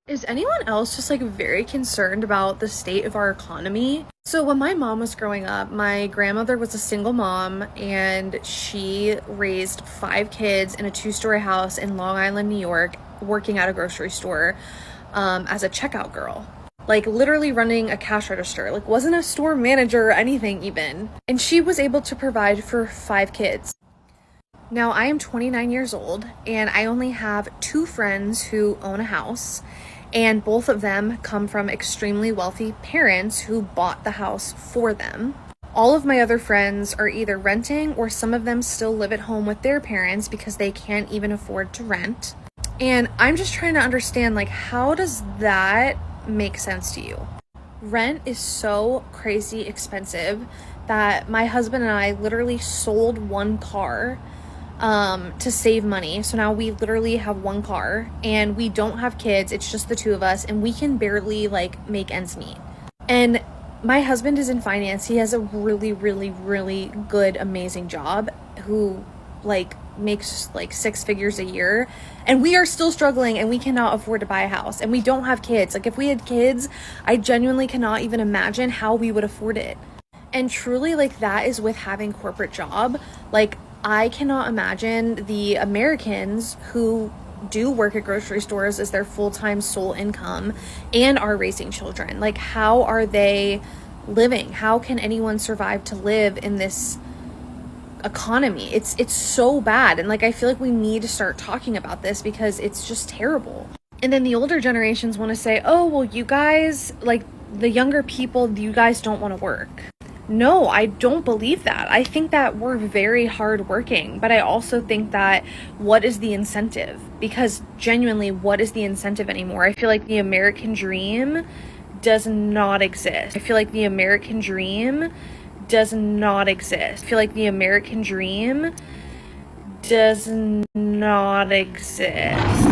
Is anyone else just like very concerned about the state of our economy? So when my mom was growing up, my grandmother was a single mom and she raised 5 kids in a two-story house in Long Island, New York, working at a grocery store as a checkout girl. Like literally running a cash register, like wasn't a store manager or anything even. And she was able to provide for 5 kids. Now I am 29 years old and I only have 2 friends who own a house, and both of them come from extremely wealthy parents who bought the house for them. All of my other friends are either renting or some of them still live at home with their parents because they can't even afford to rent. And I'm just trying to understand, like, how does that make sense to you? Rent is so crazy expensive that my husband and I literally sold one car to save money. So now we literally have one car and we don't have kids. It's just the two of us and we can barely like make ends meet. And my husband is in finance. He has a really, really, really good, amazing job who like makes like 6 figures a year, and we are still struggling and we cannot afford to buy a house and we don't have kids. Like if we had kids, I genuinely cannot even imagine how we would afford it. And truly, like, that is with having corporate job. Like I cannot imagine the Americans who do work at grocery stores as their full-time sole income and are raising children. Like, how are they living? How can anyone survive to live in this economy? It's so bad. And like, I feel like we need to start talking about this because it's just terrible. And then the older generations want to say, oh, well, you guys, like the younger people, you guys don't want to work. No, I don't believe that. I think that we're very hardworking, but I also think that what is the incentive? Because genuinely, what is the incentive anymore? I feel like the American dream does not exist. I feel like the American dream does not exist. I feel like the American dream does not exist.